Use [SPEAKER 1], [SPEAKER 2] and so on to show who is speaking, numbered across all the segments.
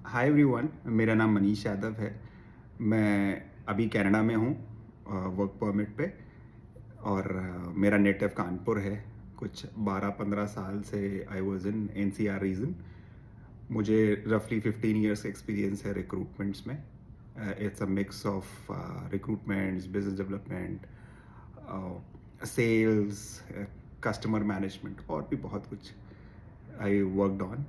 [SPEAKER 1] Hi everyone, मेरा नाम मनीष यादव है। मैं अभी कनाडा में हूँ वर्क परमिट पे। और मेरा नेटिव कानपुर है। कुछ 12-15 साल से I was in NCR region. मुझे रफली 15 इयर्स का एक्सपीरियंस है रिक्रूटमेंट्स में। It's a mix of recruitments, business development, sales, customer management और भी बहुत कुछ आई वर्कड ऑन।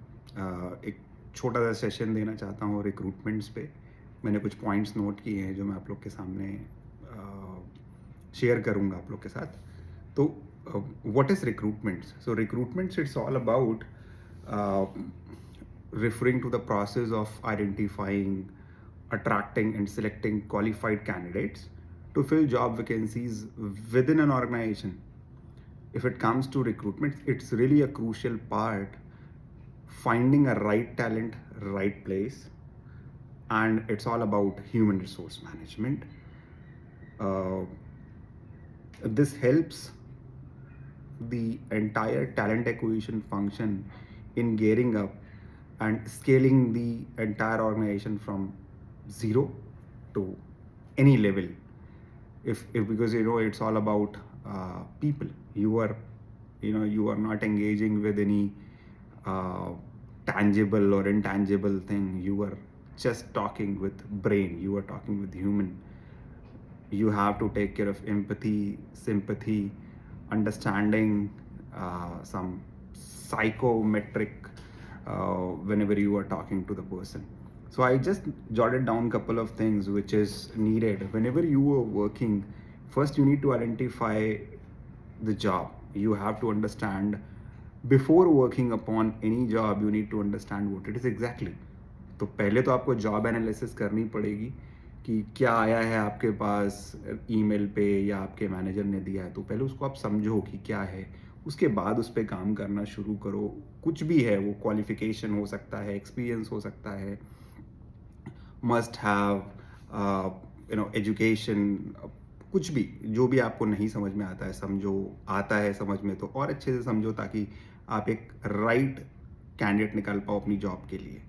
[SPEAKER 1] एक छोटा सा सेशन देना चाहता हूँ रिक्रूटमेंट्स पे। मैंने कुछ पॉइंट्स नोट किए हैं जो मैं आप लोग के सामने शेयर करूँगा आप लोग के साथ। तो what is recruitments? So recruitments it's all about referring to the process of identifying, attracting, and selecting qualified candidates to fill job vacancies within an organization. If it comes to recruitment, it's really a crucial part, finding a right talent, right place, and it's all about human resource management. Uh, this helps the entire talent acquisition function in gearing up and scaling the entire organization from zero to any level. If because it's all about people. You are not engaging with any uh, tangible or intangible thing. You are just talking with brain. You are talking with human. You have to take care of empathy, sympathy, understanding, some psychometric whenever you are talking to the person. So I just jotted down a couple of things which is needed whenever you are working. First, you need to identify the job. You have to understand, before working upon any job, you need to understand what it is exactly. तो पहले तो आपको job analysis करनी पड़ेगी कि क्या आया है आपके पास ईमेल पे या आपके मैनेजर ने दिया है। तो पहले उसको आप समझो कि क्या है, उसके बाद उस पर काम करना शुरू करो। कुछ भी है, वो क्वालिफिकेशन हो सकता है, एक्सपीरियंस हो सकता है, मस्ट हैव एजुकेशन, कुछ भी, जो भी आपको नहीं समझ में आता है समझो, आता है समझ में तो और अच्छे से समझो, ताकि आप एक राइट कैंडिडेट निकाल पाओ अपनी जॉब के लिए।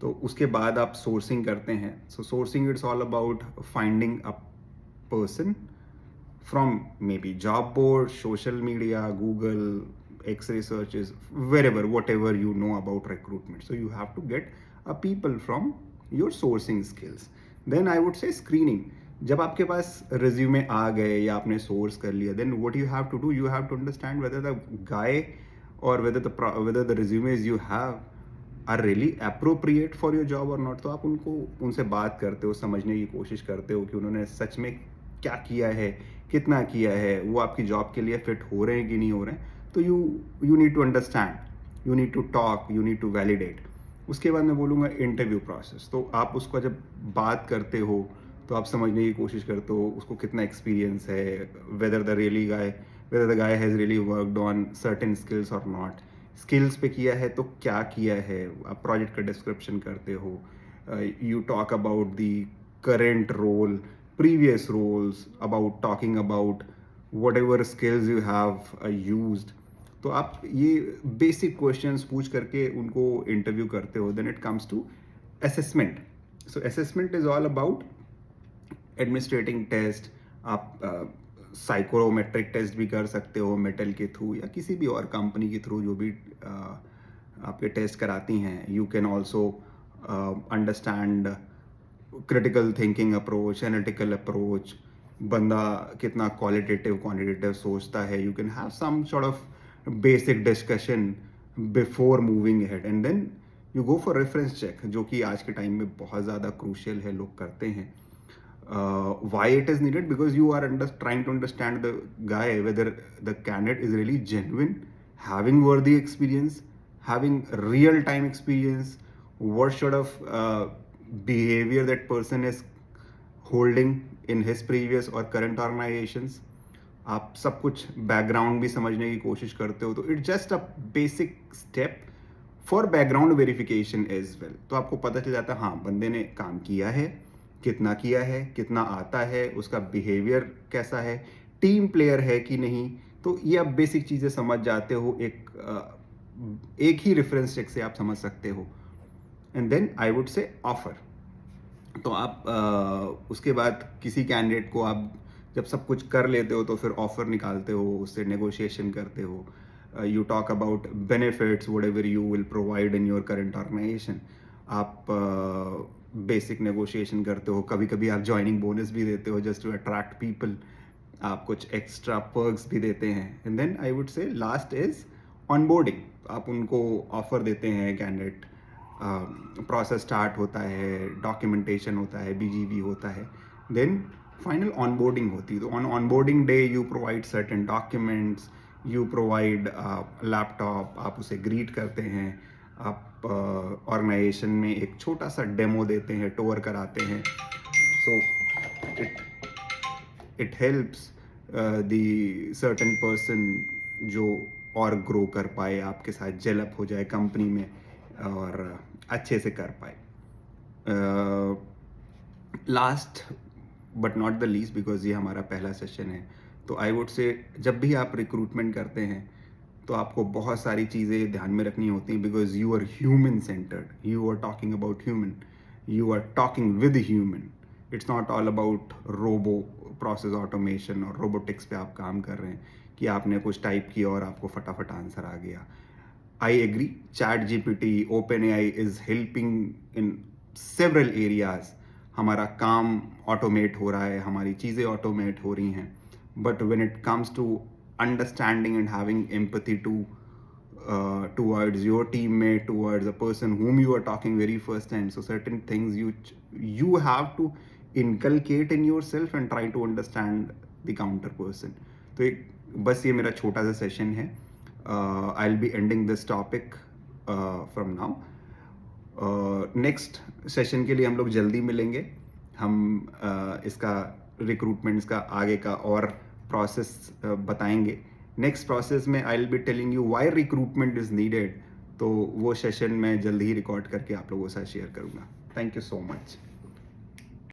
[SPEAKER 1] तो उसके बाद आप सोर्सिंग करते हैं। So sourcing it's all about finding a person from maybe job board, social media, Google, X-ray searches, wherever, whatever you know about recruitment. So you have to get a people from your sourcing skills. Then I would say screening. जब आपके पास resume आ गए या आपने source कर लिया, then what you have to do, you have to understand whether the guy or whether the resumes you have are really appropriate for your job or not. तो आप उनसे बात करते हो, समझने की कोशिश करते हो कि उन्होंने सच में क्या किया है, कितना किया है, वो आपकी जॉब के लिए फिट हो रहे हैं कि नहीं हो रहे हैं। तो you need to understand, you need to talk, you need to validate. उसके बाद मैं बोलूँगा इंटरव्यू प्रोसेस। तो आप उसको जब बात करते हो तो आप समझने की कोशिश करते हो उसको कितना एक्सपीरियंस है, whether the guy has really worked on certain skills और नॉट। स्किल्स पे किया है तो क्या किया है, आप प्रोजेक्ट का डिस्क्रिप्शन करते हो, you talk about the current role, previous roles, about talking about whatever skills you have used. तो आप ये बेसिक क्वेश्चंस पूछ करके उनको इंटरव्यू करते हो। Then it comes to assessment. So assessment is all about administrating test. आप psychometric test भी कर सकते हो मेटल के थ्रू या किसी भी और कंपनी के थ्रू जो भी आपके टेस्ट कराती हैं। You can also understand critical thinking approach, analytical approach, बंदा कितना क्वालिटेटिव क्वांटिटेटिव सोचता है। You can have some sort of basic discussion before moving ahead, and then you go for reference check, जो कि आज के टाइम में बहुत ज़्यादा क्रूशियल है, लोग करते हैं। Why it is needed? Because you are trying to understand the guy, whether the candidate is really genuine, having worthy experience, having real time experience, what sort of behavior that person is holding in his previous or current organizations. आप सब कुछ background भी समझने की कोशिश करते हो। तो it's just a basic step for background verification as well. तो आपको पता चल जाता है हाँ, बंदे ने काम किया है, किया है, कितना आता है, उसका बिहेवियर कैसा है, टीम प्लेयर है कि नहीं। तो ये आप बेसिक चीज़ें समझ जाते हो। एक ही रेफरेंस चेक से आप समझ सकते हो। And then I would say offer. तो आप उसके बाद किसी कैंडिडेट को आप जब सब कुछ कर लेते हो तो फिर ऑफर निकालते हो, उससे नेगोशिएशन करते हो, you talk about benefits whatever you will provide in your current organisation. आप बेसिक नेगोशिएशन करते हो, कभी कभी आप ज्वाइनिंग बोनस भी देते हो जस्ट टू अट्रैक्ट पीपल, आप कुछ एक्स्ट्रा पर्क्स भी देते हैं। And then I would say last is onboarding. आप उनको ऑफर देते हैं, कैंडिडेट प्रोसेस स्टार्ट होता है, डॉक्यूमेंटेशन होता है, बीजीवी होता है, देन फाइनल ऑनबोर्डिंग होती है। तो on onboarding day you provide certain documents, you provide laptop, आप उसे ग्रीट करते हैं, आप ऑर्गेनाइजेशन में एक छोटा सा डेमो देते हैं, टूर कराते हैं। So it helps the certain person जो और ग्रो कर पाए, आपके साथ जेलअप हो जाए कंपनी में और अच्छे से कर पाए। Last but not the least, because ये हमारा पहला सेशन है, तो आई वुड से जब भी आप रिक्रूटमेंट करते हैं तो आपको बहुत सारी चीज़ें ध्यान में रखनी होती हैं, because you are human centred, you are talking about human, you are talking with human. It's not all about robo process automation और रोबोटिक्स पे आप काम कर रहे हैं कि आपने कुछ टाइप किया और आपको फटाफट आंसर आ गया। I agree, ChatGPT, OpenAI is helping in several areas. हमारा काम ऑटोमेट हो रहा है, हमारी चीज़ें ऑटोमेट हो रही हैं, but when it comes to understanding and having empathy towards your teammate, towards a person whom you are talking very first time, so certain things you have to inculcate in yourself and try to understand the counter person. तो एक बस ये मेरा छोटा सा session है। I'll be ending this topic from now. Next session के लिए हम लोग जल्दी मिलेंगे। हम इसका रिक्रूटमेंट्स का आगे का और प्रोसेस बताएंगे। नेक्स्ट प्रोसेस में I will be telling you why recruitment is needed. तो वो सेशन मैं जल्दी ही रिकॉर्ड करके आप लोगों के साथ शेयर करूँगा। Thank you so much.